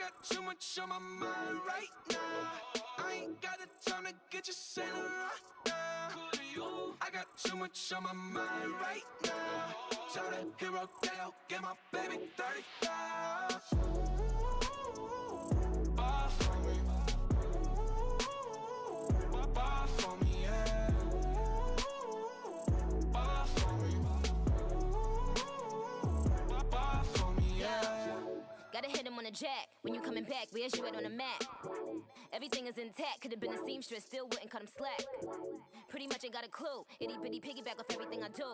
got too much on my mind right now. I ain't got the time to get you sailing right now. I got too much on my mind right now. Tell the hero that I'll get my baby 35. Bar for me. Bar for me, yeah. Bar for me. Bar for me, yeah. Gotta hit him on the jack. When you coming back, where's you at on the map? Everything is intact. Could've been a seamstress, still wouldn't cut him slack. Pretty much ain't got a clue. Itty bitty piggyback off everything I do.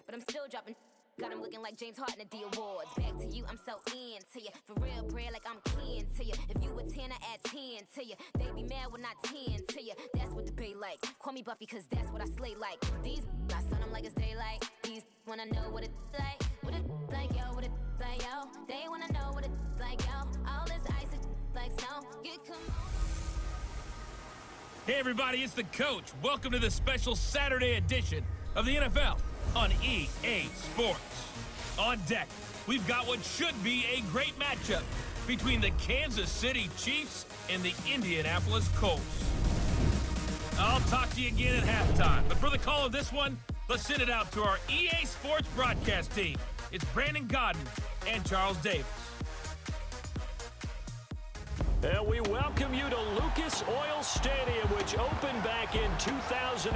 But I'm still dropping. Got him looking like James Harden at the awards. Back to you, I'm so into you. For real, bread, like I'm kin to you. If you a 10, I add 10 to you. They be mad when I 10 to you. That's what the bay like. Call me Buffy, cause that's what I slay like. These, I son them like it's daylight. These wanna know what it's like. What it like, yo, what it like, yo. They wanna know what it's like, yo. All this ice is like snow. Get come on. Hey everybody, it's the coach. Welcome to the special Saturday edition of the NFL on EA Sports. On deck, we've got what should be a great matchup between the Kansas City Chiefs and the Indianapolis Colts. I'll talk to you again at halftime, but for the call of this one, let's send it out to our EA Sports broadcast team. It's Brandon Godden and Charles Davis. And we welcome you to Lucas Oil Stadium, which opened back in 2008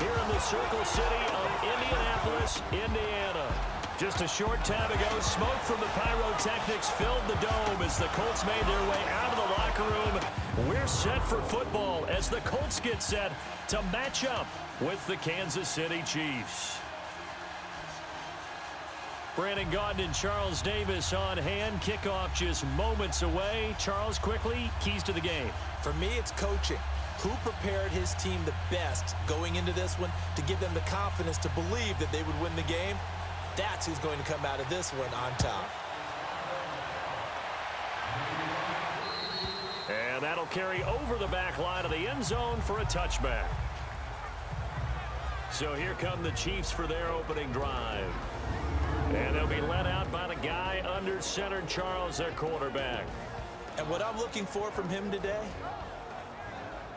here in the Circle City of Indianapolis, Indiana. Just a short time ago, smoke from the pyrotechnics filled the dome as the Colts made their way out of the locker room. We're set for football as the Colts get set to match up with the Kansas City Chiefs. Brandon Gaudin and Charles Davis on hand. Kickoff just moments away. Charles, quickly, keys to the game. For me, it's coaching. Who prepared his team the best going into this one to give them the confidence to believe that they would win the game? That's who's going to come out of this one on top. And that'll carry over the back line of the end zone for a touchback. So here come the Chiefs for their opening drive. And they'll be led out by the guy under center, Charles, their quarterback. And what I'm looking for from him today,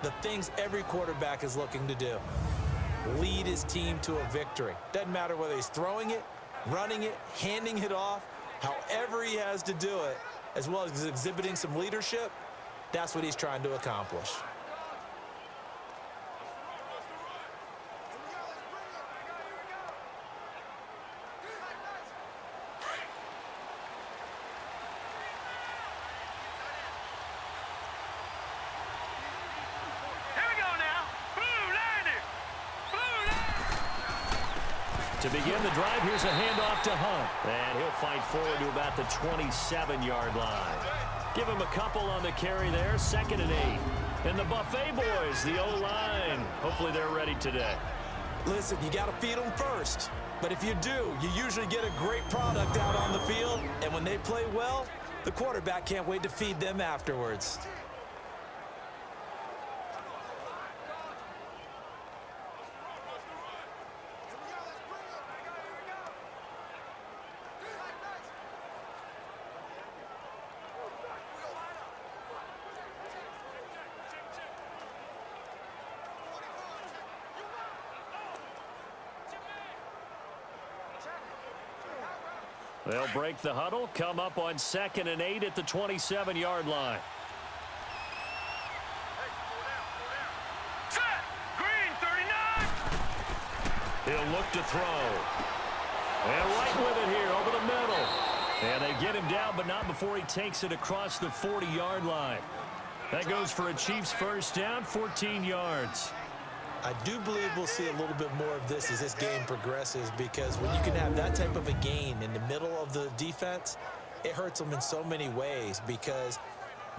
the things every quarterback is looking to do. Lead his team to a victory. Doesn't matter whether he's throwing it, running it, handing it off, however he has to do it, as well as exhibiting some leadership, that's what he's trying to accomplish. To begin the drive, here's a handoff to Hunt. And he'll fight forward to about the 27-yard line. Give him a couple on the carry there, 2nd and 8. And the Buffet boys, the O-line, hopefully they're ready today. Listen, you got to feed them first. But if you do, you usually get a great product out on the field. And when they play well, the quarterback can't wait to feed them afterwards. They'll break the huddle, come up on 2nd and 8 at the 27-yard line. Set! Green, 39! He'll look to throw. And right with it here over the middle. And they get him down, but not before he takes it across the 40-yard line. That goes for a Chiefs first down, 14 yards. I do believe we'll see a little bit more of this as this game progresses, because when you can have that type of a gain in the middle of the defense, it hurts them in so many ways, because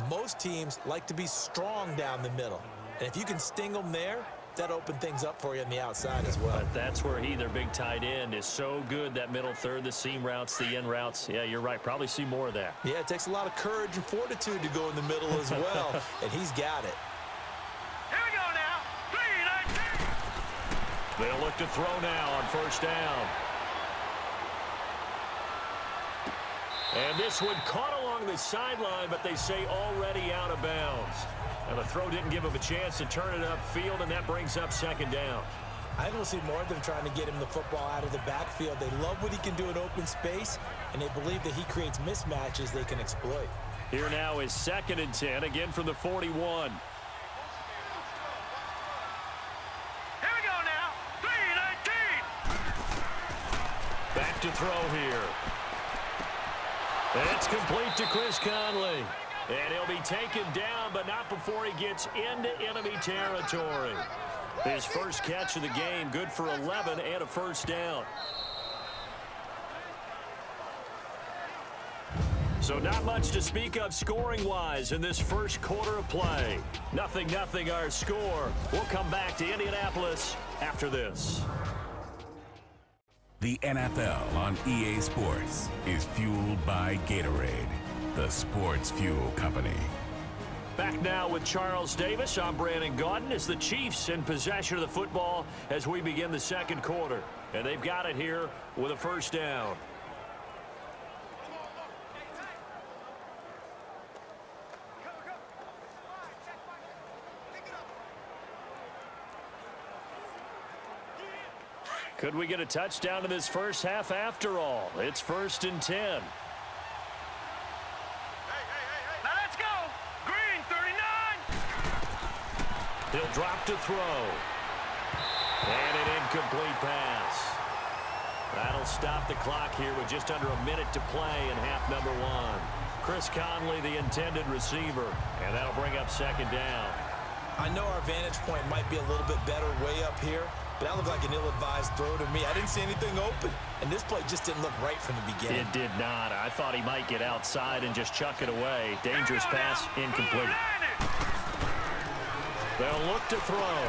most teams like to be strong down the middle. And if you can sting them there, that opens things up for you on the outside as well. But that's where their big tight end, is so good, that middle third, the seam routes, the in routes. Yeah, you're right. Probably see more of that. Yeah, it takes a lot of courage and fortitude to go in the middle as well, and he's got it. Here we go now. 3-19. They'll look to throw now on first down. And this one caught along the sideline, but they say already out of bounds. And the throw didn't give him a chance to turn it upfield, and that brings up second down. I don't see more of them trying to get him the football out of the backfield. They love what he can do in open space, and they believe that he creates mismatches they can exploit. Here now is 2nd and 10, again from the 41. Here we go now. 3-19. Back to throw here. It's complete to Chris Conley. And he'll be taken down, but not before he gets into enemy territory. His first catch of the game, good for 11 and a first down. So not much to speak of scoring-wise in this first quarter of play. 0-0 our score. We'll come back to Indianapolis after this. The NFL on EA Sports is fueled by Gatorade, the sports fuel company. Back now with Charles Davis. I'm Brandon Gaudin as the Chiefs in possession of the football as we begin the second quarter. And they've got it here with a first down. Could we get a touchdown in this first half after all? It's 1st and 10. Now let's go. Green 39. He'll drop to throw. And an incomplete pass. That'll stop the clock here with just under a minute to play in half number 1. Chris Conley, the intended receiver. And that'll bring up second down. I know our vantage point might be a little bit better way up here, but that looked like an ill-advised throw to me. I didn't see anything open, and this play just didn't look right from the beginning. It did not. I thought he might get outside and just chuck it away. Dangerous pass, incomplete. They'll look to throw.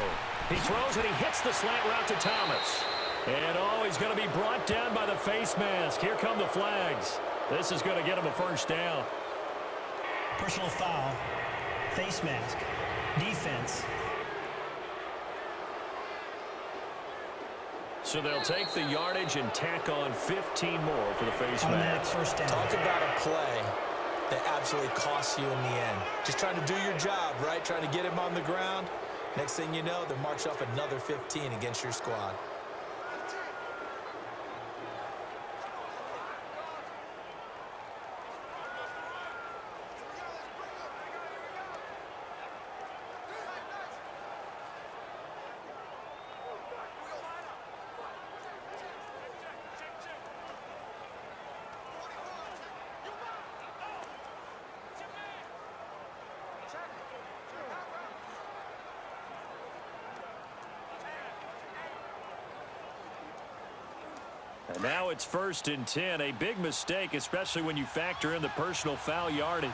He throws and he hits the slant route to Thomas. And he's going to be brought down by the face mask. Here come the flags. This is going to get him a first down. Personal foul, face mask, defense. So they'll take the yardage and tack on 15 more for the face Automatic mask. first down. Talk about a play that absolutely costs you in the end. Just trying to do your job, right? Trying to get him on the ground. Next thing you know, they march off another 15 against your squad. And now it's 1st and 10. A big mistake, especially when you factor in the personal foul yardage.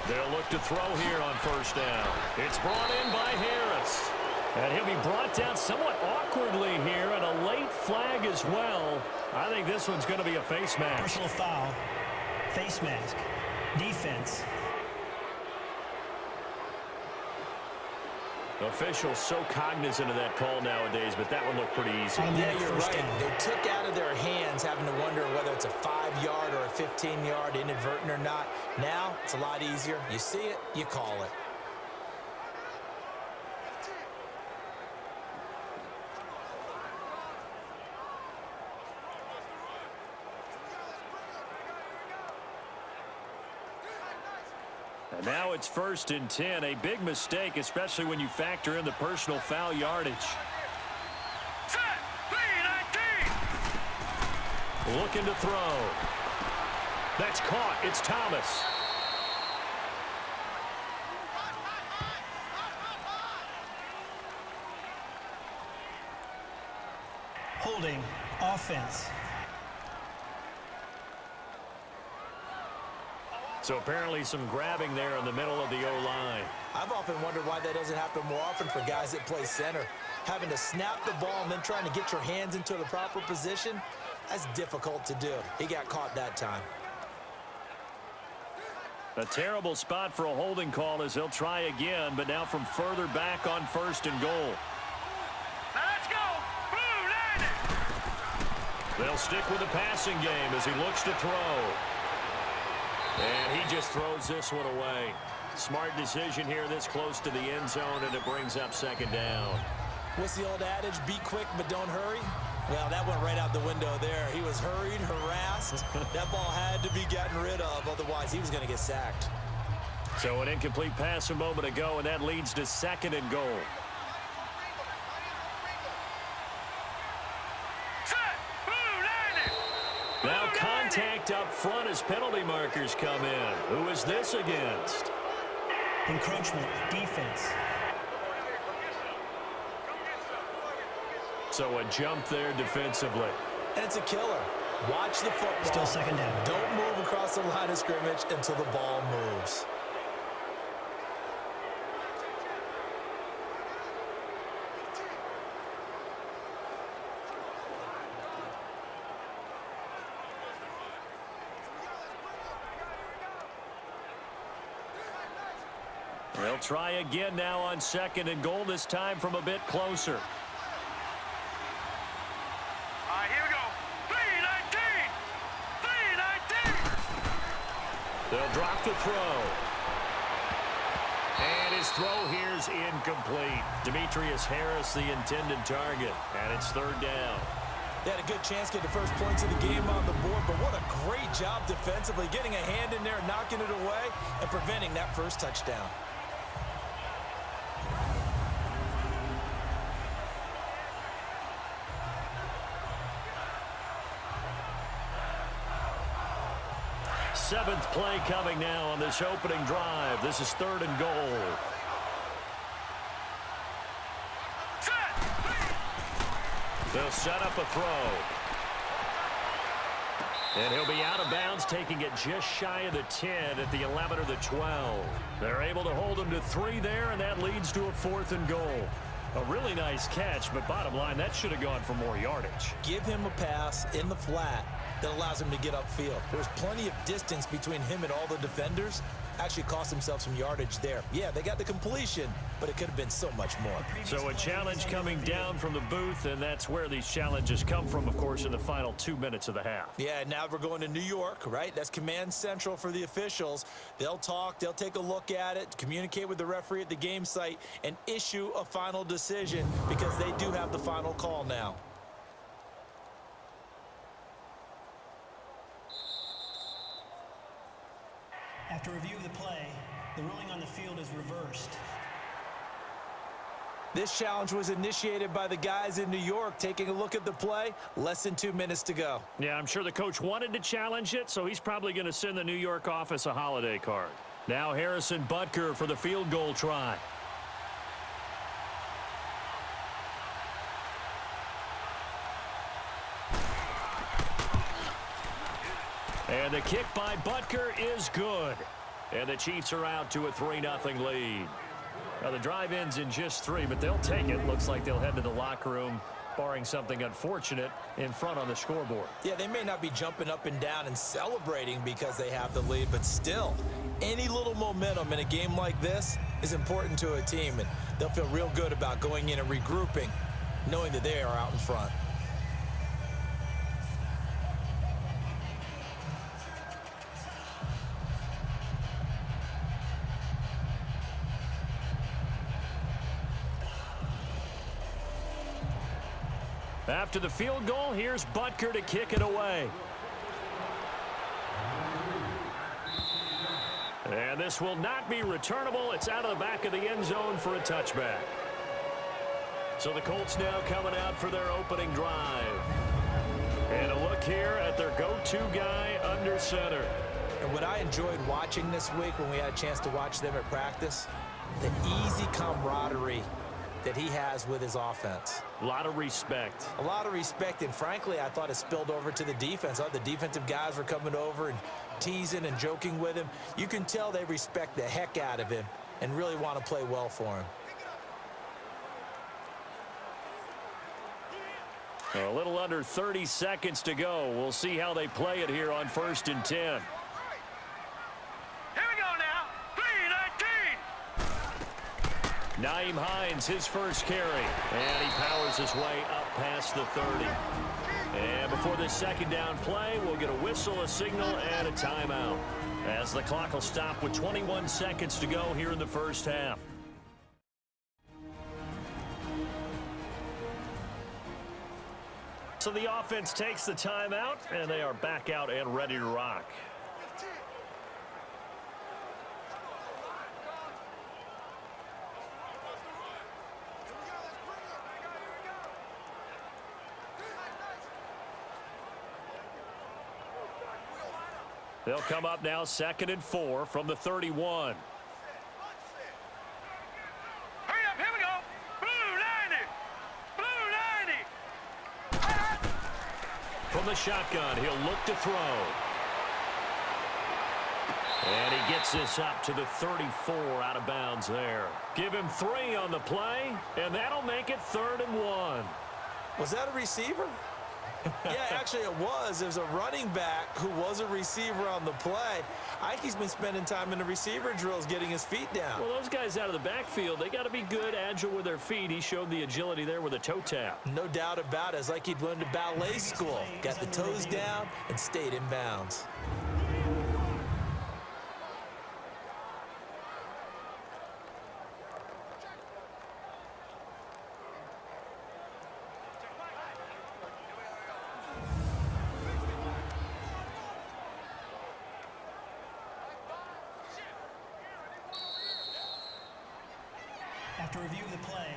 They'll look to throw here on first down. It's brought in by Harris. And he'll be brought down somewhat awkwardly here, and a late flag as well. I think this one's going to be a face mask. Personal foul, face mask, defense. Officials so cognizant of that call nowadays, but that one looked pretty easy. Yeah, you're right. They took out of their hands having to wonder whether it's a 5-yard or a 15-yard inadvertent or not. Now, it's a lot easier. You see it, you call it. And now it's 1st and 10. A big mistake, especially when you factor in the personal foul yardage. Set. 3-19. Looking to throw. That's caught. It's Thomas. Holding, offense. So apparently some grabbing there in the middle of the O-line. I've often wondered why that doesn't happen more often for guys that play center. Having to snap the ball and then trying to get your hands into the proper position, that's difficult to do. He got caught that time. A terrible spot for a holding call as they'll try again, but now from further back on 1st and goal. Now let's go. Blue landed. They'll stick with the passing game as he looks to throw. And he just throws this one away. Smart decision here this close to the end zone, and it brings up second down. What's the old adage? Be quick, but don't hurry. Well, that went right out the window there. He was hurried, harassed. That ball had to be gotten rid of, otherwise he was going to get sacked. So an incomplete pass a moment ago, and that leads to second and goal. Now contact up front as penalty markers come in. Who is this against? Encroachment, defense. So a jump there defensively. And it's a killer. Watch the football. Still second down. Don't move across the line of scrimmage until the ball moves. They'll try again now on second and goal, this time from a bit closer. All right, here we go. 3-19. 3-19. They'll drop the throw. And his throw here's incomplete. Demetrius Harris, the intended target. And it's third down. They had a good chance to get the first points of the game on the board, but what a great job defensively, getting a hand in there, knocking it away, and preventing that first touchdown. Seventh play coming now on this opening drive. This is third and goal. They'll set up a throw. And he'll be out of bounds, taking it just shy of the 10 at the 11 or the 12. They're able to hold him to 3 there, and that leads to a fourth and goal. A really nice catch, but bottom line, that should have gone for more yardage. Give him a pass in the flat that allows him to get upfield. There's plenty of distance between him and all the defenders. Actually cost himself some yardage there. Yeah, they got the completion, but it could have been so much more. So a challenge coming down from the booth, and that's where these challenges come from, of course, in the final 2 minutes of the half. Yeah, now we're going to New York, right? That's command central for the officials. They'll talk, they'll take a look at it, communicate with the referee at the game site, and issue a final decision because they do have the final call now. After review of the play, the ruling on the field is reversed. This challenge was initiated by the guys in New York. Taking a look at the play, less than 2 minutes to go. Yeah, I'm sure the coach wanted to challenge it, so he's probably going to send the New York office a holiday card. Now Harrison Butker for the field goal try. And the kick by Butker is good. And the Chiefs are out to a 3-0 lead. Now the drive ends in just 3, but they'll take it. Looks like they'll head to the locker room, barring something unfortunate, in front on the scoreboard. Yeah, they may not be jumping up and down and celebrating because they have the lead, but still, any little momentum in a game like this is important to a team, and they'll feel real good about going in and regrouping, knowing that they are out in front. After the field goal, here's Butker to kick it away. And this will not be returnable. It's out of the back of the end zone for a touchback. So the Colts now coming out for their opening drive. And a look here at their go-to guy under center. And what I enjoyed watching this week when we had a chance to watch them at practice, the easy camaraderie that he has with his offense. A lot of respect. A lot of respect, and frankly, I thought it spilled over to the defense. The defensive guys were coming over and teasing and joking with him. You can tell they respect the heck out of him and really want to play well for him. A little under 30 seconds to go. We'll see how they play it here on 1st and 10. Here we go now. 3-19. Nyheim Hines, his first carry. And he powers his way up past the 30. And before this second down play, we'll get a whistle, a signal, and a timeout, as the clock will stop with 21 seconds to go here in the first half. So the offense takes the timeout, and they are back out and ready to rock. They'll come up now 2nd and 4 from the 31. Hurry up, here we go. Blue 90. Blue 90. From the shotgun, he'll look to throw. And he gets this up to the 34 out of bounds there. Give him 3 on the play, and that'll make it 3rd and 1. Was that a receiver? Yeah, actually it was. There's a running back who was a receiver on the play. I think he's been spending time in the receiver drills getting his feet down. Well, those guys out of the backfield, they got to be good, agile with their feet. He showed the agility there with a toe tap. No doubt about it. It's like he'd went to ballet school. Got the toes down and stayed in bounds. After review of the play,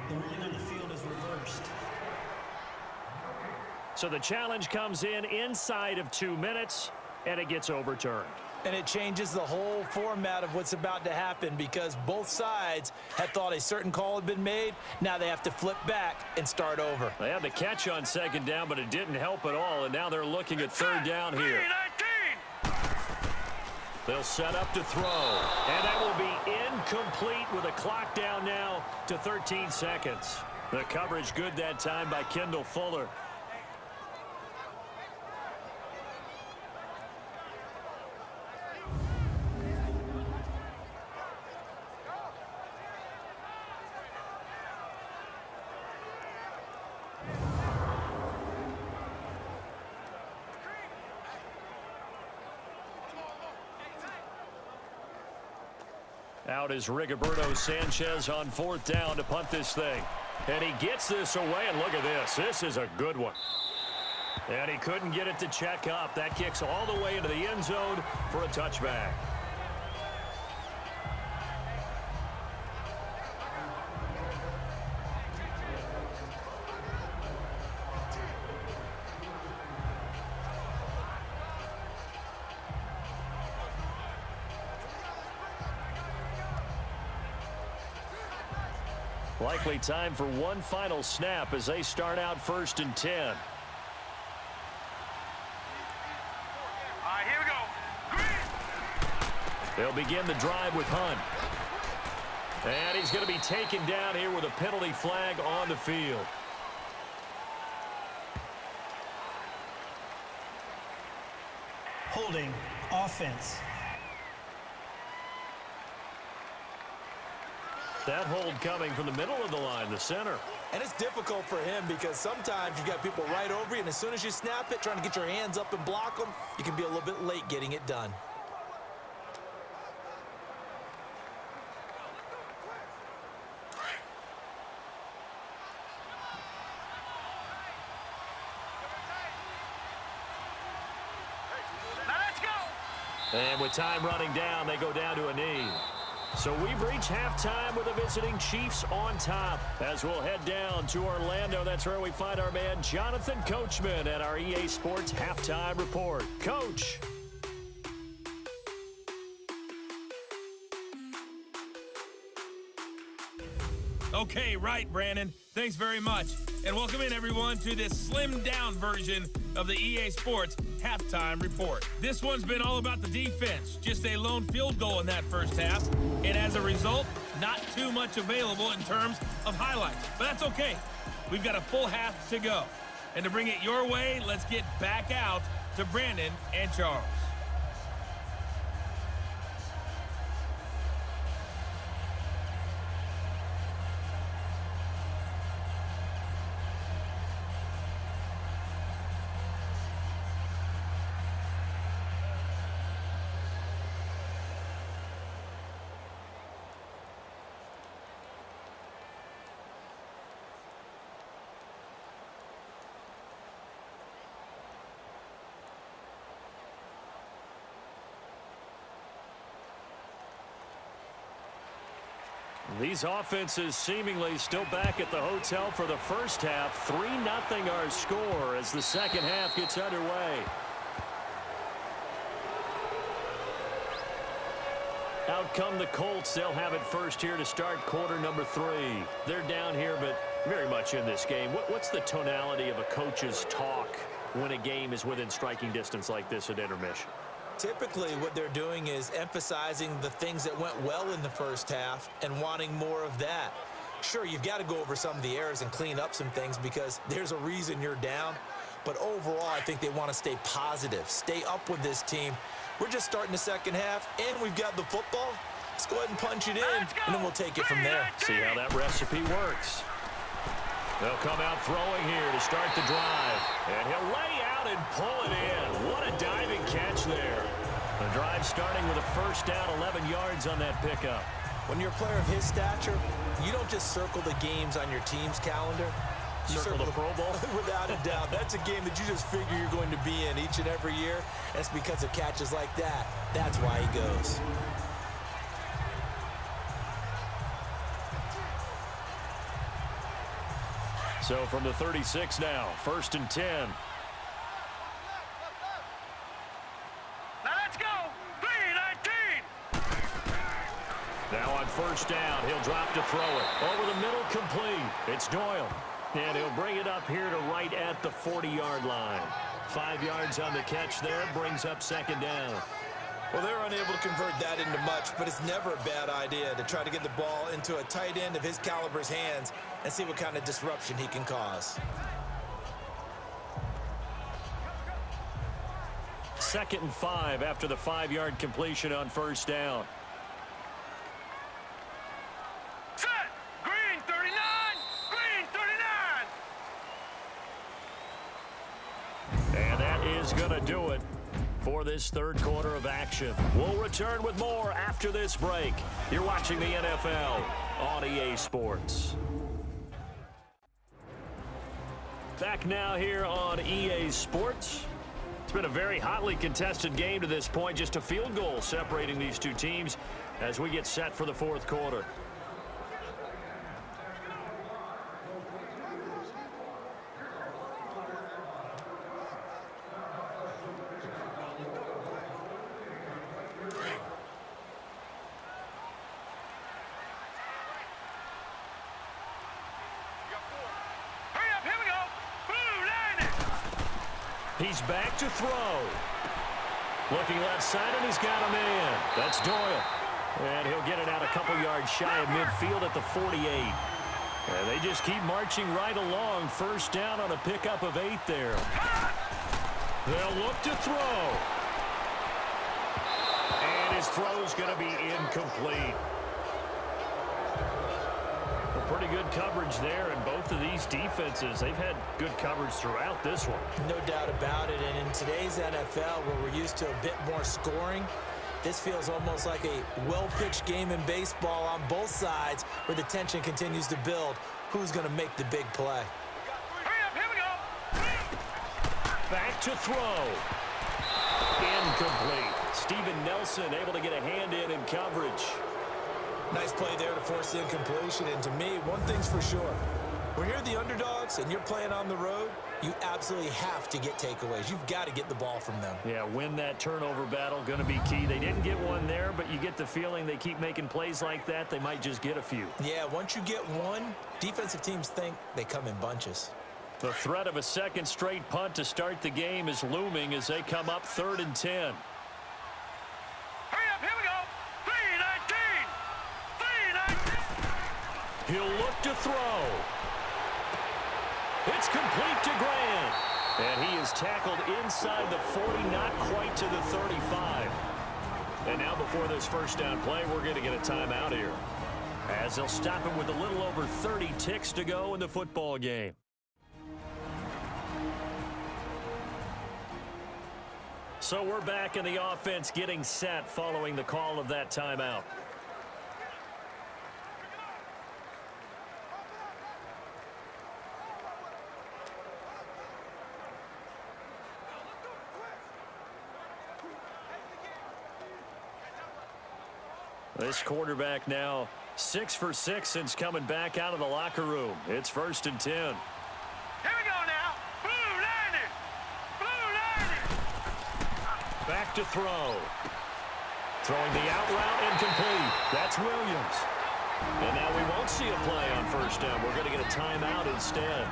the ruling on the field is reversed. So the challenge comes in inside of 2 minutes, and it gets overturned. And it changes the whole format of what's about to happen because both sides had thought a certain call had been made. Now they have to flip back and start over. They had the catch on 2nd down, but it didn't help at all, and now they're looking at 3rd down here. 19. They'll set up to throw, and that will be incomplete with a clock down now to 13 seconds. The coverage good that time by Kendall Fuller. Out is Rigoberto Sanchez on 4th down to punt this thing. And he gets this away, and look at this. This is a good one. And he couldn't get it to check up. That kicks all the way into the end zone for a touchback. Likely time for one final snap as they start out 1st and 10. All right, here we go. Green. They'll begin the drive with Hunt. And he's going to be taken down here with a penalty flag on the field. Holding, offense. That hold coming from the middle of the line, the center. And it's difficult for him because sometimes you've got people right over you, and as soon as you snap it, trying to get your hands up and block them, you can be a little bit late getting it done. Now let's go. And with time running down, they go down to a knee. So we've reached halftime with the visiting Chiefs on top. As we'll head down to Orlando, that's where we find our man Jonathan Coachman at our EA Sports Halftime Report. Coach. Okay, right, Brandon. Thanks very much. And welcome in, everyone, to this slimmed-down version of the EA Sports Halftime Report. This one's been all about the defense. Just a lone field goal in that first half. And as a result, not too much available in terms of highlights. But that's okay. We've got a full half to go. And to bring it your way, let's get back out to Brandon and Charles. These offenses seemingly still back at the hotel for the first half. 3-0 our score as the second half gets underway. Out come the Colts. They'll have it first here to start quarter number 3. They're down here, but very much in this game. What's the tonality of a coach's talk when a game is within striking distance like this at intermission? Typically, what they're doing is emphasizing the things that went well in the first half and wanting more of that. Sure, you've got to go over some of the errors and clean up some things because there's a reason you're down. But overall, I think they want to stay positive, stay up with this team. We're just starting the second half, and we've got the football. Let's go ahead and punch it in, and then we'll take it from there. See how that recipe works. They'll come out throwing here to start the drive. And he'll lay out and pull it in. What a diving catch there. The drive starting with a first down, 11 yards on that pickup. When you're a player of his stature, you don't just circle the games on your team's calendar. You circle the Pro Bowl? Without a doubt. That's a game that you just figure you're going to be in each and every year. And it's because of catches like that. That's why he goes. So from the 36 now, 1st and 10. Now let's go. 3-19. Now on first down, he'll drop to throw it. Over the middle, complete. It's Doyle. And he'll bring it up here to right at the 40-yard line. 5 yards on the catch there, brings up second down. Well, they're unable to convert that into much, but it's never a bad idea to try to get the ball into a tight end of his caliber's hands and see what kind of disruption he can cause. 2nd and 5 after the 5-yard completion on first down. Set. Green 39. Green 39. And that is going to do it for this third quarter of action. We'll return with more after this break. You're watching the NFL on EA Sports. Back now here on EA Sports. It's been a very hotly contested game to this point. Just a field goal separating these two teams as we get set for the fourth quarter. He's back to throw. Looking left side, and he's got a man. That's Doyle. And he'll get it out a couple yards shy of midfield at the 48. And they just keep marching right along. First down on a pickup of 8 there. They'll look to throw. And his throw's going to be incomplete. Pretty good coverage there, and both of these defenses, they've had good coverage throughout this one. No doubt about it, and in today's NFL, where we're used to a bit more scoring, this feels almost like a well-pitched game in baseball on both sides where the tension continues to build. Who's going to make the big play? Here we go. Back to throw. Incomplete. Steven Nelson able to get a hand in coverage. Nice play there to force the incompletion, and to me, one thing's for sure. When you're the underdogs and you're playing on the road, you absolutely have to get takeaways. You've got to get the ball from them. Yeah, win that turnover battle, going to be key. They didn't get one there, but you get the feeling they keep making plays like that, they might just get a few. Yeah, once you get one, defensive teams think they come in bunches. The threat of a second straight punt to start the game is looming as they come up 3rd and 10. Hurry up, here we go. 3-19. 3-19. He'll look to throw. It's complete to Grant. And he is tackled inside the 40, not quite to the 35. And now before this first down play, we're going to get a timeout here, as they'll stop it with a little over 30 ticks to go in the football game. So we're back in the offense getting set following the call of that timeout. This quarterback now 6 for 6 since coming back out of the locker room. It's 1st and 10. Here we go now. Blue landed. Blue landed. Back to throw. Throwing the out route incomplete. That's Williams. And now we won't see a play on 1st down. We're going to get a timeout instead,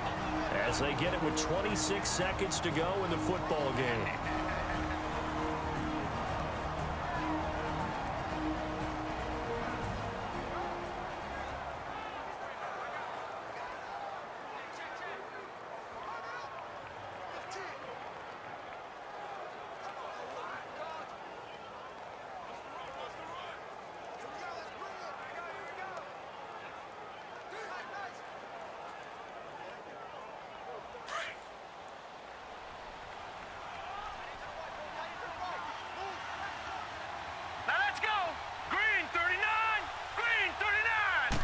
as they get it with 26 seconds to go in the football game. Now let's go. Green 39. Green 39.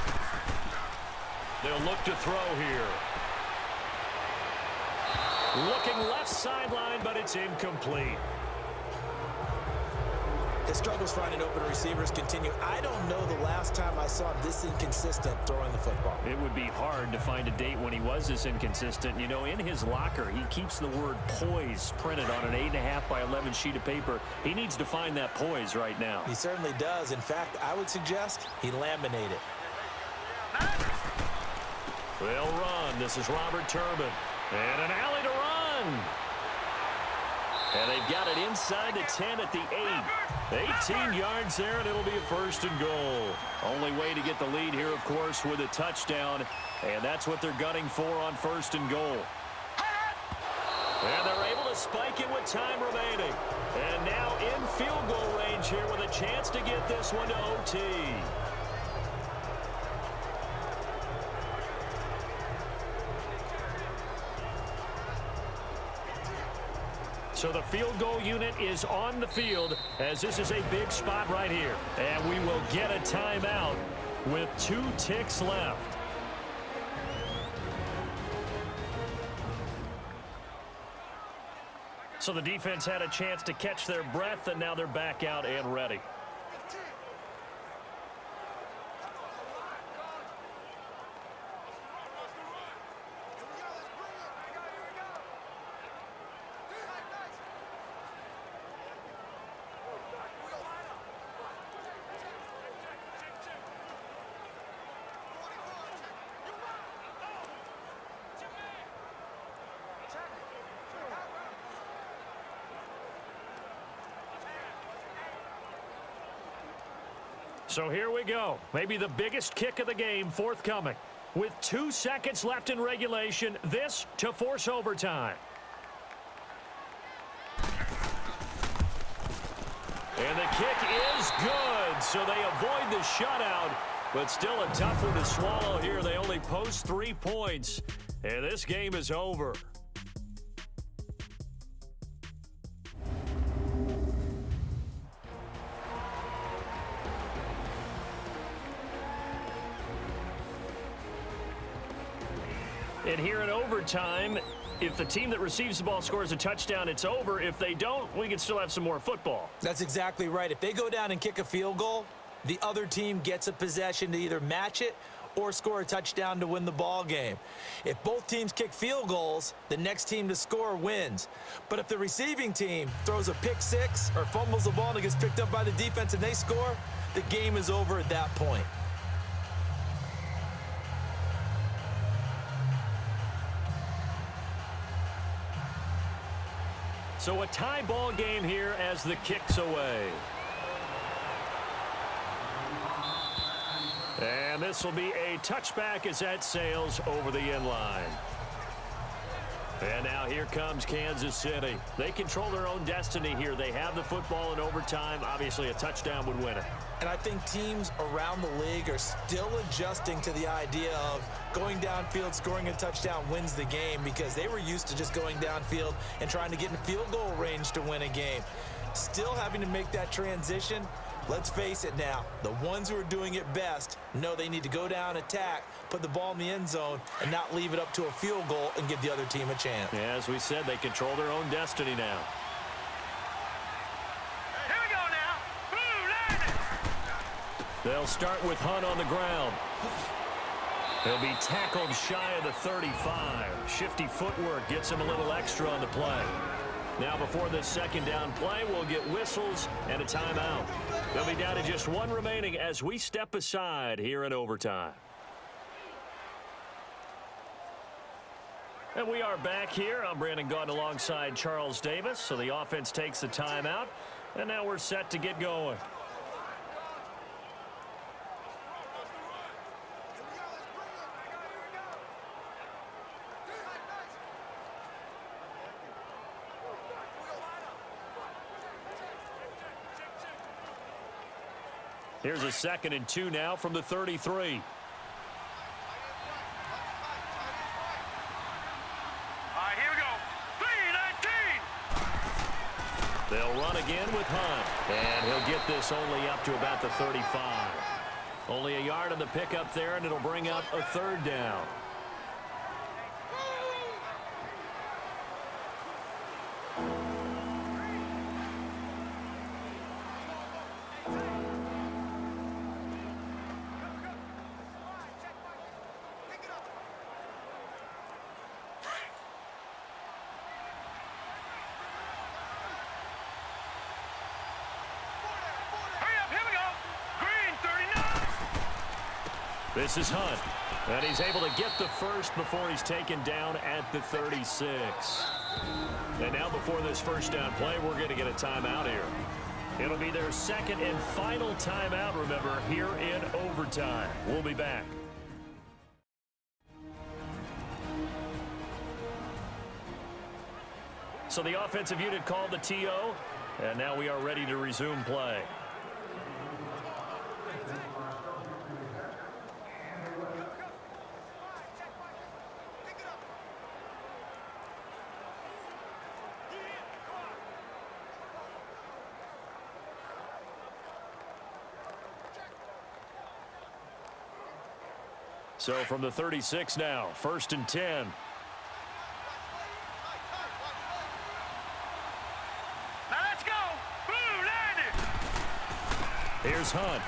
They'll look to throw here. Looking left sideline, but it's incomplete. His struggles finding open receivers continue. I don't know the last time I saw him this inconsistent throwing the football. It would be hard to find a date when he was this inconsistent. You know, in his locker, he keeps the word poise printed on an 8.5 by 11 sheet of paper. He needs to find that poise right now. He certainly does. In fact, I would suggest he laminate it. They'll run. This is Robert Turbin. And an alley to run. And they've got it inside the 10 at the 8. 18 yards there, and it'll be a 1st and goal. Only way to get the lead here, of course, with a touchdown. And that's what they're gunning for on 1st and goal. And they're able to spike it with time remaining. And now in field goal range here with a chance to get this one to OT. So the field goal unit is on the field, as this is a big spot right here. And we will get a timeout with 2 ticks left. So the defense had a chance to catch their breath, and now they're back out and ready. So here we go. Maybe the biggest kick of the game forthcoming. With 2 seconds left in regulation, this to force overtime. And the kick is good, so they avoid the shutout, but still a tough one to swallow here. They only post 3 points, and this game is over. And here in overtime, if the team that receives the ball scores a touchdown, it's over. If they don't, we can still have some more football. That's exactly right. If they go down and kick a field goal, the other team gets a possession to either match it or score a touchdown to win the ball game. If both teams kick field goals, the next team to score wins. But if the receiving team throws a pick six or fumbles the ball and it gets picked up by the defense and they score, the game is over at that point. So a tie ball game here as the kick's away. And this will be a touchback as that sails over the end line. And now here comes Kansas City. They control their own destiny here. They have the football in overtime. Obviously, a touchdown would win it. And I think teams around the league are still adjusting to the idea of going downfield, scoring a touchdown wins the game, because they were used to just going downfield and trying to get in field goal range to win a game. Still having to make that transition. Let's face it now, the ones who are doing it best know they need to go down, attack, put the ball in the end zone, and not leave it up to a field goal and give the other team a chance. Yeah, as we said, they control their own destiny now. Here we go now. Blue landed. They'll start with Hunt on the ground. He'll be tackled shy of the 35. Shifty footwork gets him a little extra on the play. Now before this second down play, we'll get whistles and a timeout. They'll be down to just one remaining as we step aside here in overtime. And we are back here. I'm Brandon Gaudin alongside Charles Davis. So the offense takes the timeout, and now we're set to get going. Here's a 2nd and 2 now from the 33. All right, here we go. 3-19. They'll run again with Hunt, and he'll get this only up to about the 35. Only a yard on the pickup there, and it'll bring up a 3rd down. This is Hunt, and he's able to get the first before he's taken down at the 36. And now before this first down play, we're going to get a timeout here. It'll be their 2nd and final timeout, remember, here in overtime. We'll be back. So the offensive unit called the TO, and now we are ready to resume play. So from the 36 now, 1st and 10. Now let's go. Blue landed. Here's Hunt.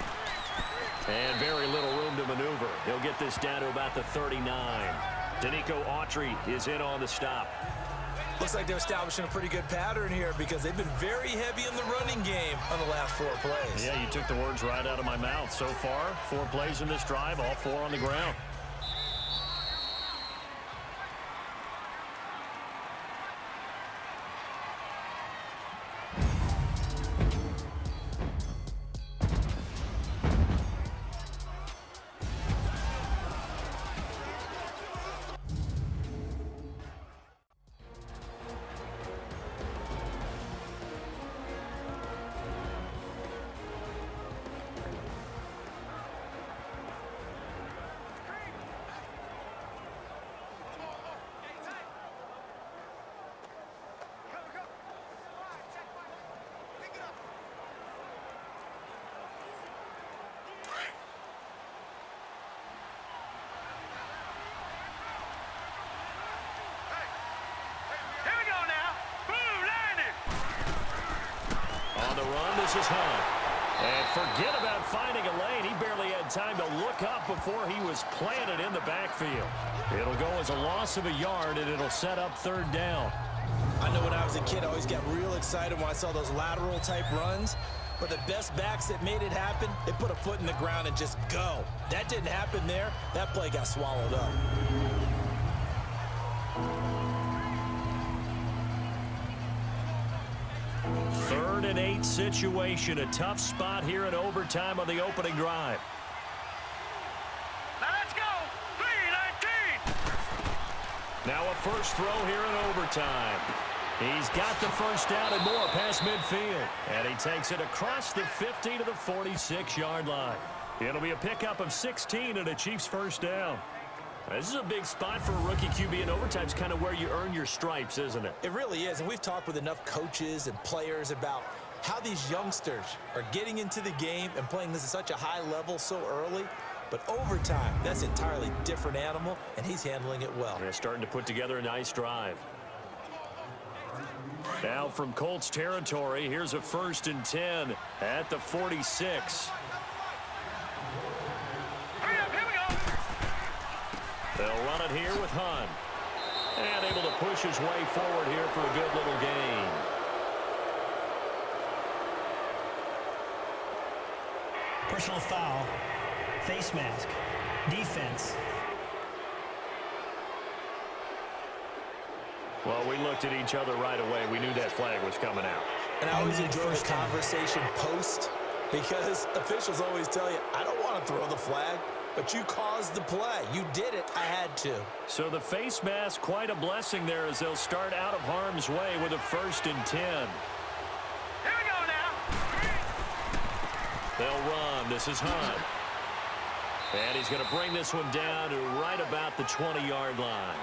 And very little room to maneuver. He'll get this down to about the 39. Danico Autry is in on the stop. Looks like they're establishing a pretty good pattern here because they've been very heavy in the running game on the last 4 plays. Yeah, you took the words right out of my mouth. So far, 4 plays in this drive, all 4 on the ground. This is Hunt. And forget about finding a lane. He barely had time to look up before he was planted in the backfield. It'll go as a loss of a yard, and it'll set up 3rd down. I know when I was a kid, I always got real excited when I saw those lateral-type runs. But the best backs that made it happen, they put a foot in the ground and just go. That didn't happen there. That play got swallowed up. 3rd and 8 situation. A tough spot here in overtime on the opening drive. Now let's go. 3-19. Now a first throw here in overtime. He's got the first down and more past midfield. And he takes it across the 50 to the 46-yard line. It'll be a pickup of 16 and a Chiefs first down. This is a big spot for a rookie QB, and overtime's kind of where you earn your stripes, isn't it? It really is, and we've talked with enough coaches and players about how these youngsters are getting into the game and playing this at such a high level so early. But overtime, that's an entirely different animal, and he's handling it well. They're starting to put together a nice drive. Now from Colts territory, here's a 1st and 10 at the 46. They'll run it here with Hunt. And able to push his way forward here for a good little gain. Personal foul. Face mask. Defense. Well, we looked at each other right away. We knew that flag was coming out. And I always enjoy the conversation post because officials always tell you, I don't want to throw the flag, but you caused the play. You did it. I had to. So the face mask, quite a blessing there as they'll start out of harm's way with a 1st and 10. Here we go now. They'll run. This is Hunt. And he's going to bring this one down to right about the 20-yard line.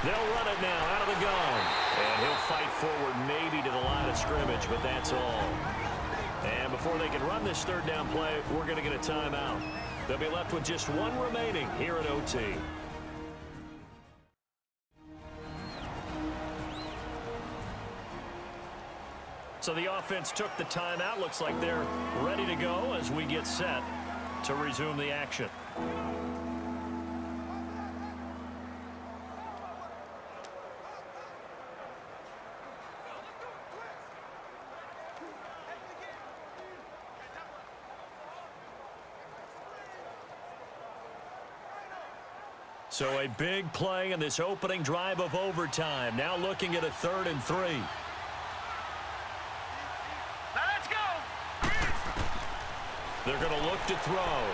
They'll run it now out of the gun. And he'll fight forward maybe to the line of scrimmage, but that's all. And before they can run this 3rd down play, we're going to get a timeout. They'll be left with just one remaining here at OT. So the offense took the timeout. Looks like they're ready to go as we get set to resume the action. So a big play in this opening drive of overtime. Now looking at a 3rd and 3. Now let's go. They're going to look to throw.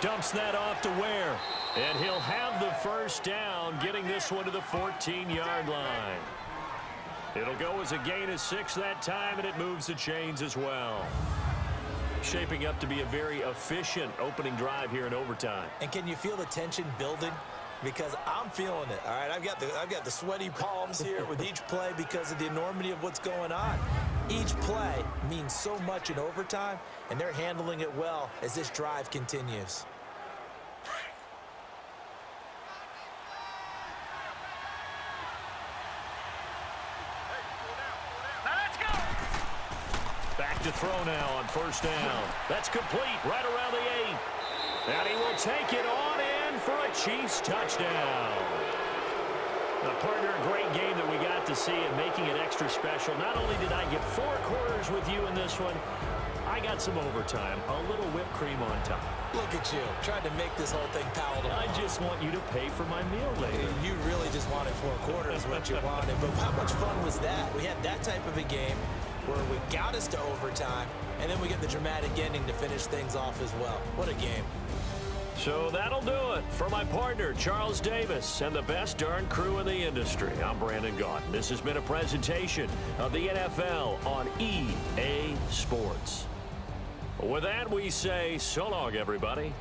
Dumps that off to Ware. And he'll have the 1st down, getting this one to the 14-yard line. It'll go as a gain of 6 that time, and it moves the chains as well. Shaping up to be a very efficient opening drive here in overtime. And can you feel the tension building? Because I'm feeling it. All right, I've got the sweaty palms here with each play because of the enormity of what's going on. Each play means so much in overtime, and they're handling it well as this drive continues. To throw now on 1st down. That's complete right around the 8. And he will take it on in for a Chiefs touchdown. Now, partner, a great game that we got to see and making it extra special. Not only did I get 4 quarters with you in this one, I got some overtime, a little whipped cream on top. Look at you, trying to make this whole thing palatable. I just want you to pay for my meal later. You really just wanted 4 quarters, what you wanted. But how much fun was that? We had that type of a game where we got us to overtime, and then we get the dramatic ending to finish things off as well. What a game. So that'll do it for my partner, Charles Davis, and the best darn crew in the industry. I'm Brandon Gaunt. This has been a presentation of the NFL on EA Sports. With that, we say so long, everybody.